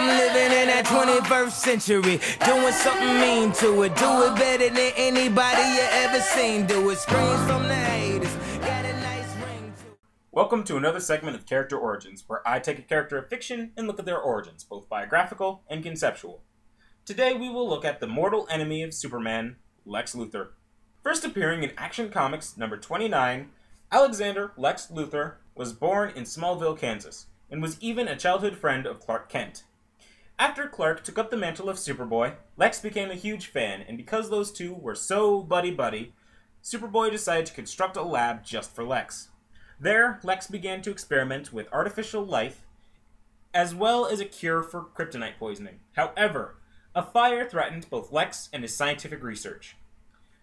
I'm living in that 21st century, doing something mean to it. Do it better than anybody you ever seen. Do it. Screams from the haters. Got a nice ring to it. Welcome to another segment of Character Origins, where I take a character of fiction and look at their origins, both biographical and conceptual. Today we will look at the mortal enemy of Superman, Lex Luthor. First appearing in Action Comics number 29, Alexander Lex Luthor was born in Smallville, Kansas, and was even a childhood friend of Clark Kent. After Clark took up the mantle of Superboy, Lex became a huge fan, and because those two were so buddy-buddy, Superboy decided to construct a lab just for Lex. There, Lex began to experiment with artificial life, as well as a cure for kryptonite poisoning. However, a fire threatened both Lex and his scientific research.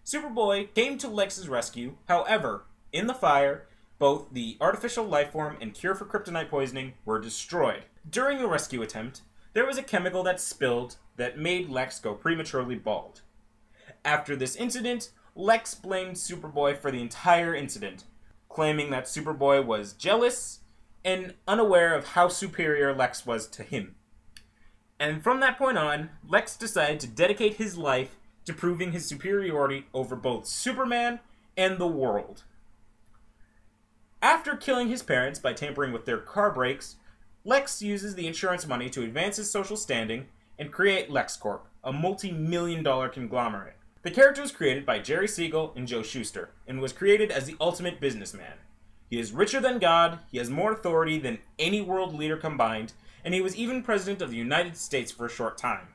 Superboy came to Lex's rescue. However, in the fire, both the artificial lifeform and cure for kryptonite poisoning were destroyed. During the rescue attempt, there was a chemical that spilled that made Lex go prematurely bald. After this incident, Lex blamed Superboy for the entire incident, claiming that Superboy was jealous and unaware of how superior Lex was to him. And from that point on, Lex decided to dedicate his life to proving his superiority over both Superman and the world. After killing his parents by tampering with their car brakes, Lex uses the insurance money to advance his social standing and create LexCorp, a multi-million-dollar conglomerate. The character was created by Jerry Siegel and Joe Shuster, and was created as the ultimate businessman. He is richer than God, he has more authority than any world leader combined, and he was even president of the United States for a short time.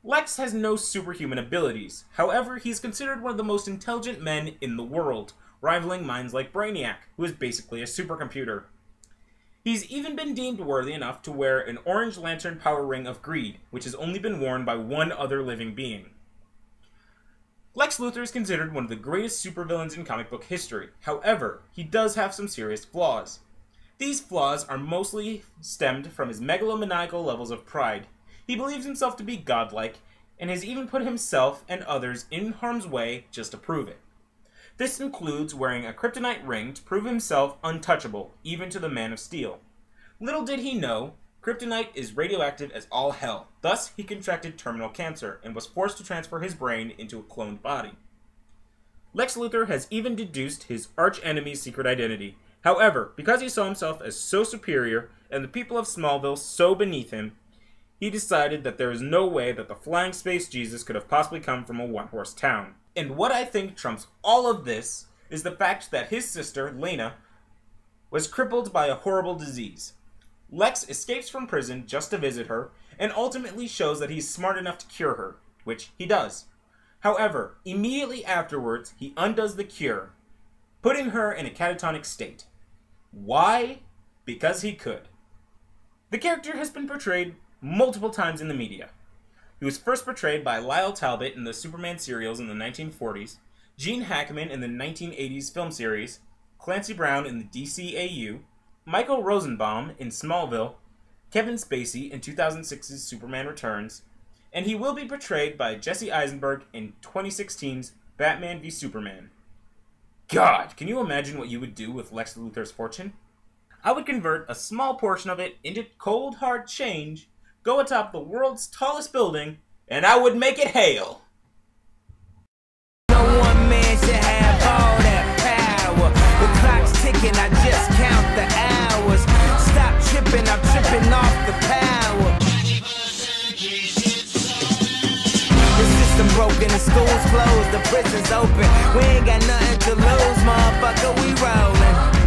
Lex has no superhuman abilities. However, he is considered one of the most intelligent men in the world, rivaling minds like Brainiac, who is basically a supercomputer. He's even been deemed worthy enough to wear an Orange Lantern power ring of greed, which has only been worn by one other living being. Lex Luthor is considered one of the greatest supervillains in comic book history. However, he does have some serious flaws. These flaws are mostly stemmed from his megalomaniacal levels of pride. He believes himself to be godlike, and has even put himself and others in harm's way just to prove it. This includes wearing a kryptonite ring to prove himself untouchable, even to the Man of Steel. Little did he know, kryptonite is radioactive as all hell. Thus, he contracted terminal cancer, and was forced to transfer his brain into a cloned body. Lex Luthor has even deduced his arch-enemy's secret identity. However, because he saw himself as so superior, and the people of Smallville so beneath him, he decided that there is no way that the flying space Jesus could have possibly come from a one-horse town. And what I think trumps all of this is the fact that his sister, Lena, was crippled by a horrible disease. Lex escapes from prison just to visit her, and ultimately shows that he's smart enough to cure her, which he does. However, immediately afterwards, he undoes the cure, putting her in a catatonic state. Why? Because he could. The character has been portrayed multiple times in the media. He was first portrayed by Lyle Talbot in the Superman serials in the 1940s, Gene Hackman in the 1980s film series, Clancy Brown in the DCAU, Michael Rosenbaum in Smallville, Kevin Spacey in 2006's Superman Returns, and he will be portrayed by Jesse Eisenberg in 2016's Batman v Superman. God, can you imagine what you would do with Lex Luthor's fortune? I would convert a small portion of it into cold hard change, go atop the world's tallest building, and I would make it hail. No one man should have all that power. The clock's ticking, I just count the hours. Stop tripping, I'm tripping off the power. The system broken, the school's closed, the prison's open. We ain't got nothing to lose, motherfucker, we rollin'.